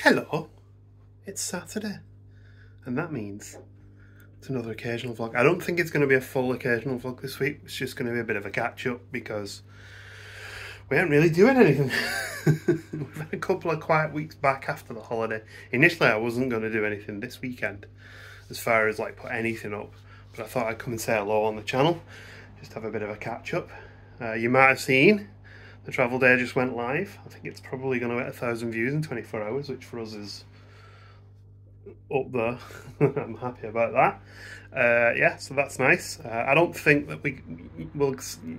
Hello, it's Saturday, and that means it's another occasional vlog. I don't think it's going to be a full occasional vlog this week. It's just going to be a bit of a catch-up because we aren't really doing anything. We've had a couple of quiet weeks back after the holiday. Initially, I wasn't going to do anything this weekend as far as like put anything up, but I thought I'd come and say hello on the channel, just have a bit of a catch-up. You might have seen the travel day just went live. I think it's probably going to hit 1,000 views in 24 hours, which for us is up there. I'm happy about that. Yeah, so that's nice. I don't think that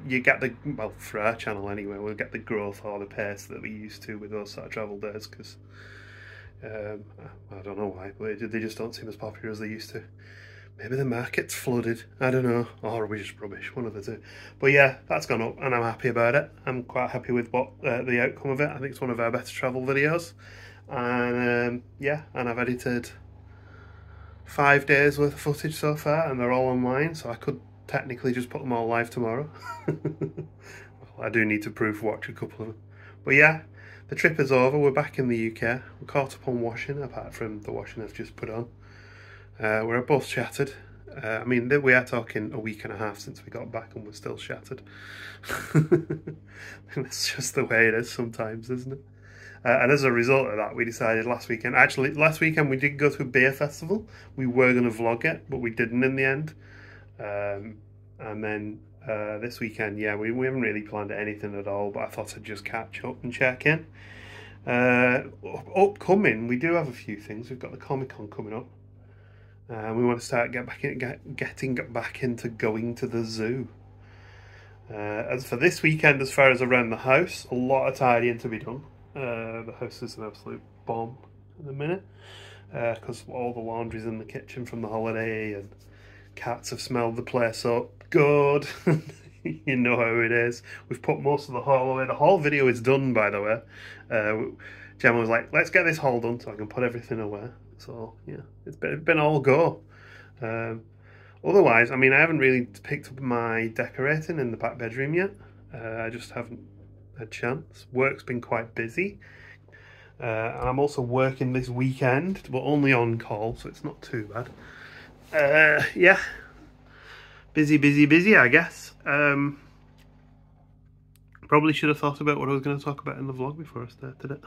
you get the, well, for our channel anyway, we'll get the growth or the pace that we used to with those sort of travel days, because I don't know why, but they just don't seem as popular as they used to. Maybe the market's flooded, I don't know, or are we just rubbish, one of the two. But yeah, that's gone up and I'm happy about it. I'm quite happy with what the outcome of it. I think it's one of our better travel videos. And yeah, and I've edited 5 days worth of footage so far and they're all online, so I could technically just put them all live tomorrow. Well, I do need to proof watch a couple of them. But yeah, the trip is over, we're back in the UK. We're caught up on washing, apart from the washing I've just put on. We're both shattered. I mean, we are talking a week and a half since we got back and we're still shattered. That's just the way it is sometimes, isn't it? And as a result of that, we decided last weekend, actually last weekend we did go to a beer festival. We were going to vlog it, but we didn't in the end. And then this weekend, yeah, we haven't really planned anything at all, but I thought I'd just catch up and check in. Upcoming, we do have a few things. We've got the Comic-Con coming up. We want to start getting back into going to the zoo. As for this weekend, as far as around the house, a lot of tidying to be done. The house is an absolute bomb in a minute, because all the laundry's in the kitchen from the holiday and cats have smelled the place up good. You know how it is. We've put most of the haul away. The haul video is done, by the way. Gemma was like, let's get this haul done so I can put everything away. So yeah, it's been all go. Otherwise, I mean, I haven't really picked up my decorating in the back bedroom yet. I just haven't had a chance. Work's been quite busy. And I'm also working this weekend, but only on call, so it's not too bad. Yeah, busy, I guess. Probably should have thought about what I was going to talk about in the vlog before I started it.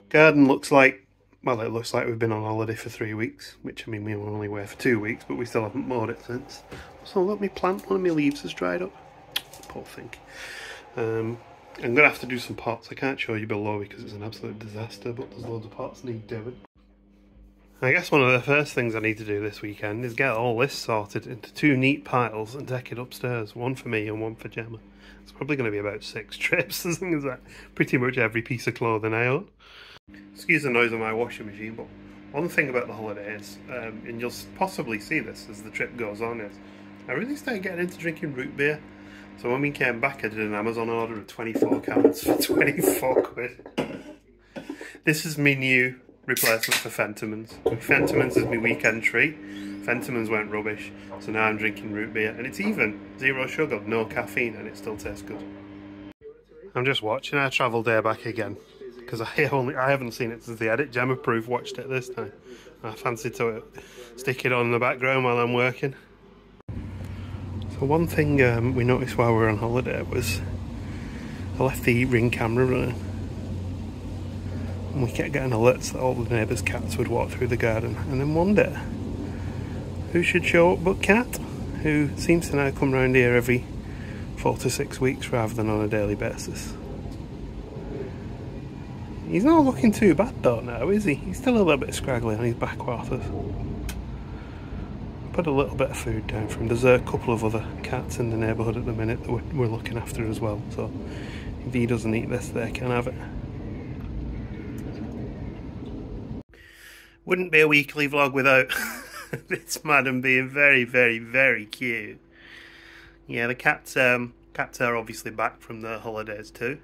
Garden looks like, well, it looks like we've been on holiday for 3 weeks, which, I mean, we were only away for 2 weeks, but we still haven't mowed it since. So look, my plant, one of my leaves has dried up. Poor thing. I'm going to have to do some pots. I can't show you below because it's an absolute disaster, but there's loads of pots need doing. I guess one of the first things I need to do this weekend is get all this sorted into 2 neat piles and take it upstairs. One for me and one for Gemma. It's probably going to be about 6 trips, as long as that pretty much every piece of clothing I own. Excuse the noise of my washing machine, but one thing about the holidays, and you'll possibly see this as the trip goes on, is I really started getting into drinking root beer. So when we came back, I did an Amazon order of 24 cans for 24 quid. This is my new replacement for Fentimans. Fentimans is my weekend treat. Fentimans went rubbish, so now I'm drinking root beer, and it's even 0 sugar, no caffeine, and it still tastes good. I'm just watching our travel day back again, because I haven't seen it since the edit. Gemma proof watched it this time. I fancied to stick it on in the background while I'm working. So one thing we noticed while we were on holiday was I left the Ring camera running. And we kept getting alerts that all the neighbours' cats would walk through the garden. And then one day, who should show up but Cat, who seems to now come round here every 4 to 6 weeks rather than on a daily basis. He's not looking too bad though now, is he? He's still a little bit scraggly on his backwaters. Put a little bit of food down for him. There's a couple of other cats in the neighbourhood at the minute that we're looking after as well, so if he doesn't eat this, they can have it. Wouldn't be a weekly vlog without this madam being very cute. Yeah, the cats are obviously back from their holidays too.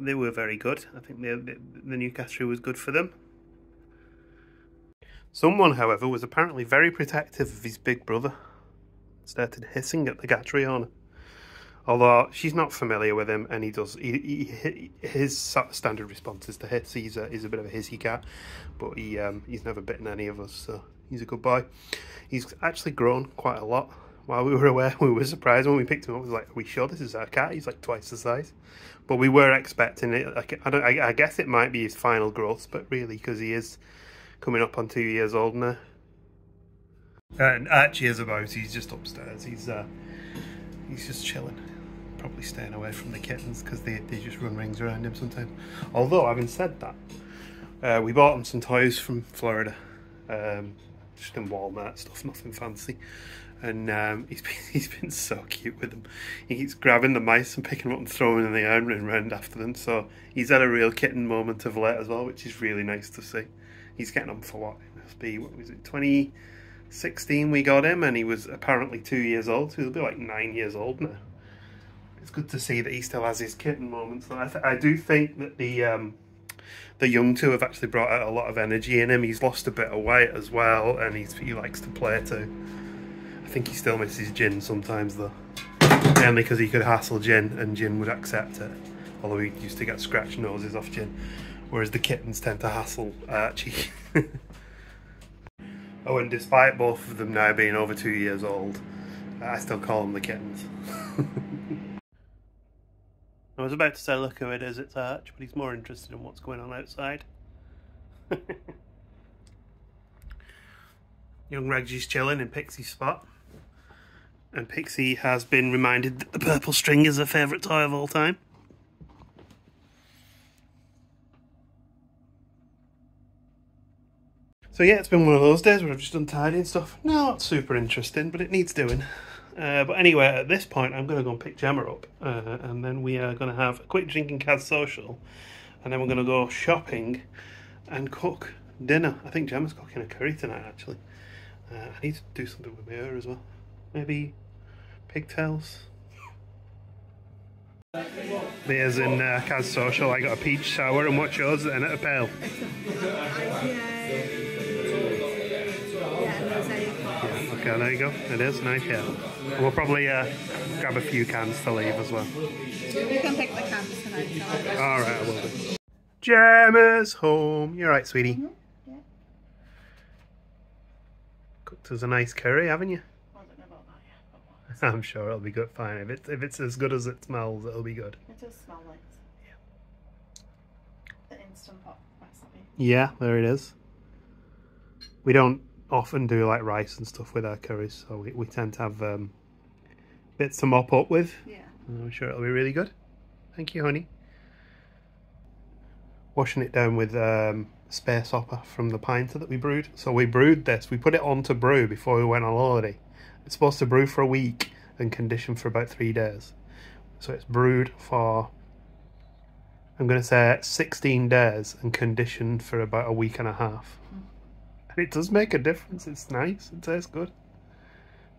They were very good. I think the new category was good for them. Someone, however, was apparently very protective of his big brother. Started hissing at the cattery owner. Although she's not familiar with him, and his standard response is to hiss. He's a bit of a hissy cat, but he's never bitten any of us, so he's a good boy. He's actually grown quite a lot. While we were away, we were surprised when we picked him up. We was like, "Are we sure this is our cat?" He's like twice the size, but we were expecting it. Like I guess it might be his final growth, but really, because he is coming up on 2 years old now. And Archie is about. He's just upstairs. He's just chilling. Probably staying away from the kittens because they just run rings around him sometimes. Although, having said that, we bought him some toys from Florida, just in Walmart stuff, nothing fancy. And he's been so cute with them. He keeps grabbing the mice and picking them up and throwing them in the air and running around after them. So he's had a real kitten moment of late as well, which is really nice to see. He's getting on for what? It must be, what was it, 2016 we got him, and he was apparently 2 years old, so he'll be like 9 years old now. It's good to see that he still has his kitten moments. I do think that the young two have actually brought out a lot of energy in him. He's lost a bit of weight as well, and he likes to play too. I think he still misses Jin sometimes though, mainly because he could hassle Jin and Jin would accept it, although he used to get scratch noses off Jin, whereas the kittens tend to hassle Archie. Oh, and despite both of them now being over 2 years old, I still call them the kittens. I was about to say, look who it is, it's Arch, but he's more interested in what's going on outside. Young Reggie's chilling in Pixie's spot. And Pixie has been reminded that the purple string is her favourite toy of all time. So yeah, it's been one of those days where I've just done tidying stuff. Not super interesting, but it needs doing. But anyway, at this point, I'm going to go and pick Gemma up. And then we are going to have a quick drinking Kaz social. And then we're going to go shopping and cook dinner. I think Gemma's cooking a curry tonight, actually. I need to do something with my hair as well. Maybe pigtails. Beers in Kaz social. I got a peach sour, and what's yours then at a pail? Okay, there you go. It is nice, yeah. We'll probably grab a few cans to leave as well. You can pick the cans tonight. Alright, I will do. Gemma's home. You're right, sweetie. Mm-hmm. Yeah. Cooked us a nice curry, haven't you? I don't know about that yet. I'm sure it'll be good. Fine. If it's as good as it smells, it'll be good. It does smell like the Instant Pot recipe. Yeah, there it is. We don't often do like rice and stuff with our curries, so we tend to have bits to mop up with. Yeah. I'm sure it'll be really good. Thank you, honey. Washing it down with space hopper from the pinter that we brewed. So we brewed this. We put it on to brew before we went on holiday. It's supposed to brew for a week and condition for about 3 days. So it's brewed for, I'm going to say 16 days and conditioned for about a week and a half. And it does make a difference. It's nice. It tastes good.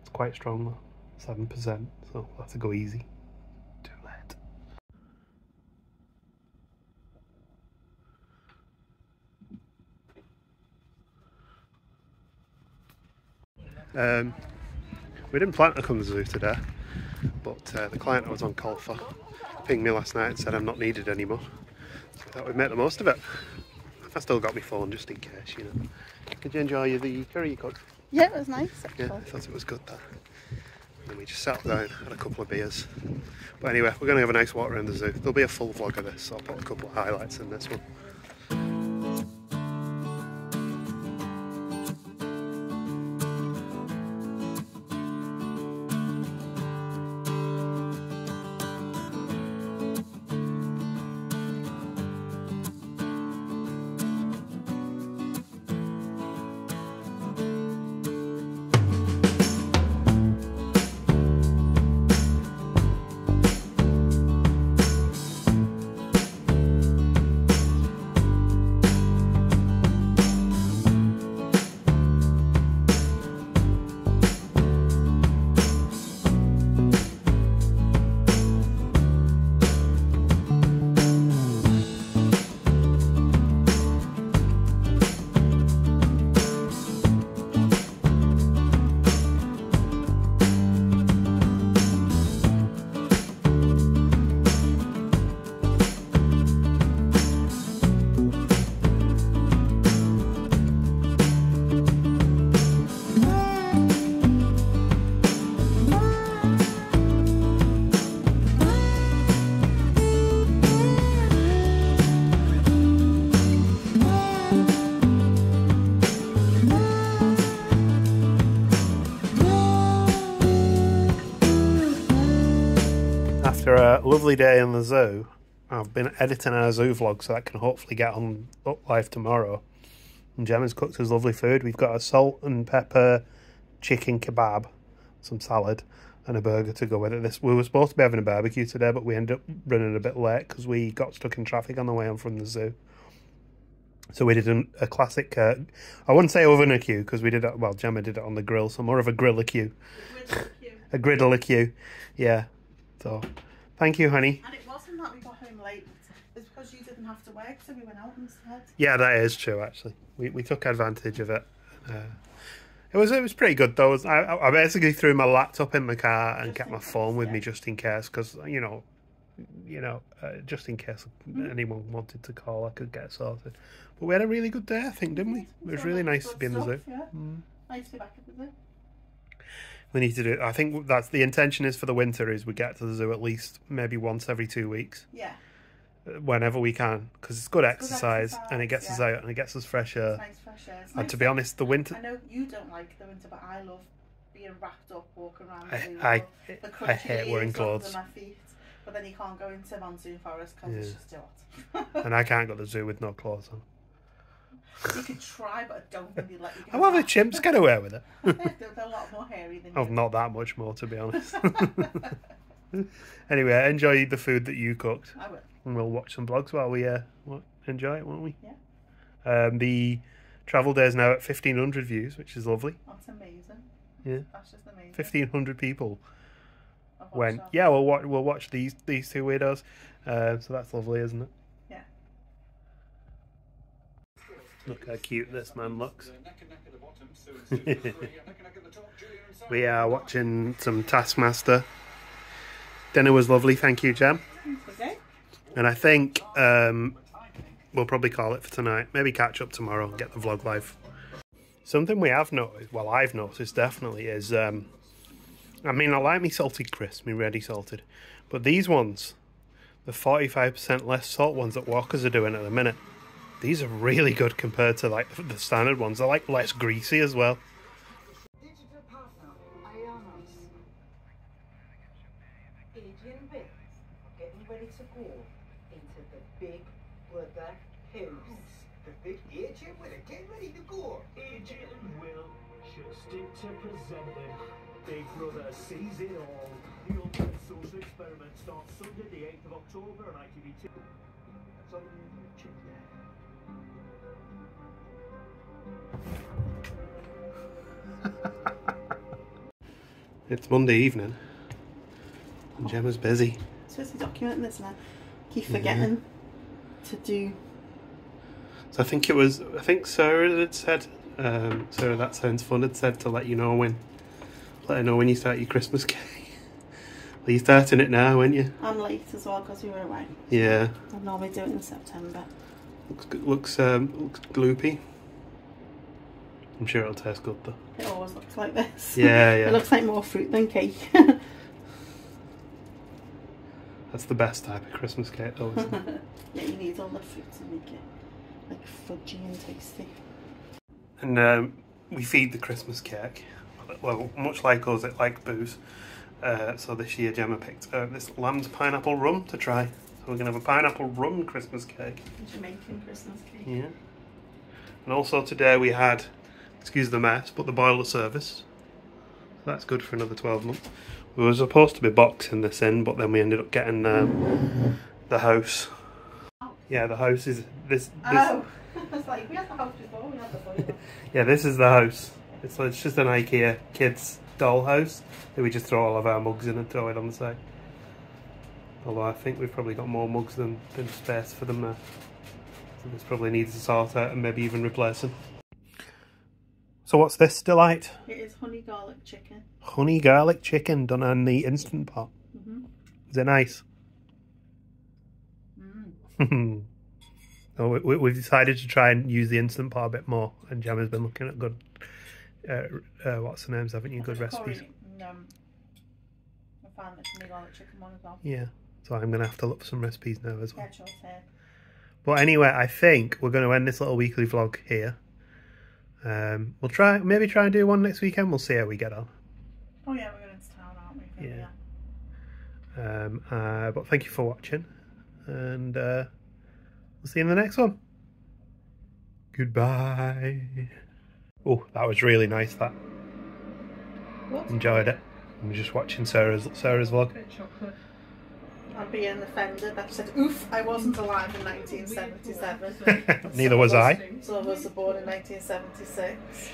It's quite strong though. 7%. So we'll have to go easy. Too late. We didn't plan to come to the zoo today, but the client I was on call for pinged me last night and said I'm not needed anymore. So I thought we'd make the most of it. I still got my phone just in case, you know. Did you enjoy the curry you cooked? Yeah, it was nice actually. Yeah, I thought it was good that. And then we just sat down, had a couple of beers. But anyway, we're going to have a nice walk around the zoo. There'll be a full vlog of this, so I'll put a couple of highlights in this one. after a lovely day in the zoo, I've been editing our zoo vlog so that can hopefully get on up live tomorrow. And Gemma's cooked us lovely food. We've got a salt and pepper chicken kebab, some salad, and a burger to go with it. We were supposed to be having a barbecue today, but we ended up running a bit late because we got stuck in traffic on the way home from the zoo. So we did a classic, I wouldn't say oven queue because we did it, well, Gemma did it on the grill, so more of a griller queue. A griddler queue, yeah. So, thank you, honey. And it wasn't that we got home late, it's because you didn't have to work, so we went out instead. Yeah, that is true, actually. We took advantage of it. It was pretty good, though. I basically threw my laptop in my car and kept my phone with me just in case, because, just in case anyone wanted to call, I could get sorted. But we had a really good day, I think, didn't we? It was really nice to be in the zoo. Yeah. Nice to be back at the zoo. We need to do. I think that's the intention is for the winter is we get to the zoo at least maybe once every 2 weeks. Yeah. Whenever we can, because it's good exercise and it gets us out and it gets us fresh air. It's nice fresh air. And to be honest, the winter. I know you don't like the winter, but I love being wrapped up, walking around. I hate wearing clothes. Under my feet, but then you can't go into Monsoon Forest because it's just too hot. And I can't go to the zoo with no clothes on. You could try, but I don't think they'd let you go. Well, the chimps get away with it. They're a lot more hairy than you. Oh, not that much more, to be honest. Anyway, enjoy the food that you cooked. I will. And we'll watch some vlogs while we enjoy it, won't we? Yeah. The travel day is now at 1,500 views, which is lovely. That's amazing. Yeah. That's just amazing. 1,500 people. We'll watch these two weirdos. So that's lovely, isn't it? Yeah. Look how cute this man looks. We are watching some Taskmaster. Dinner was lovely, thank you, Jam. Okay. And I think we'll probably call it for tonight. Maybe catch up tomorrow and get the vlog live. Something we have noticed, well, I've noticed definitely, is I like me salted crisp, me ready salted, but these ones, the 45% less salt ones that Walkers are doing at the minute, these are really good compared to like the standard ones. They're like less greasy as well. Getting ready to go into the Big Brother house. The big agent will get ready to go. AJ and Will, just into presenting. Big Brother sees it all. The ultimate social experiment starts Sunday the 8th of October on ITV2. That's all you need to check It's Monday evening and Gemma's busy. Supposed to be documenting this and I keep forgetting to do. So I think Sarah had said, Sarah, that sounds fun, had said to let her know when you start your Christmas cake. Well, you're starting it now, aren't you? I'm late as well because we were away. Yeah. I'll normally do it in September. Looks gloopy. I'm sure it'll taste good though. It always looks like this. Yeah. It looks like more fruit than cake. That's the best type of Christmas cake though, isn't it? Yeah, you need all the fruit to make it like fudgy and tasty. And we feed the Christmas cake. Well, much like us, it like booze. So this year Gemma picked this lamb's pineapple rum to try. So we're going to have a pineapple rum Christmas cake. Jamaican Christmas cake. Yeah. And also today we had, excuse the mess, but the boiler service. So that's good for another 12 months. We were supposed to be boxing this in, but then we ended up getting the house. Yeah, the house is this. Oh, it's like we had the house before, we had the boiler. Yeah, this is the house. It's just an IKEA kids doll house that we just throw all of our mugs in and throw it on the side. Although I think we've probably got more mugs than space for them now. So this probably needs to sort out and maybe even replace them. So what's this, Delight? It is honey garlic chicken. Honey garlic chicken done on the Instant Pot. Is it nice? Oh, we've decided to try and use the Instant Pot a bit more, and Gemma's been looking at good, what's the names, haven't you? Good recipes. I found the honey garlic chicken one as well. Yeah, so I'm going to have to look for some recipes now as well. Yeah, choice here. But anyway, I think we're going to end this little weekly vlog here. We'll maybe try and do one next weekend. We'll see how we get on. Oh yeah, we're going to town, aren't we? Yeah. But thank you for watching, and we'll see you in the next one. Goodbye. Oh, that was really nice. That. What? Enjoyed it. I'm just watching Sarah's vlog. Chocolate. I'm being offended. I've said, oof, I wasn't alive in 1977. Neither was I. So I was born in 1976.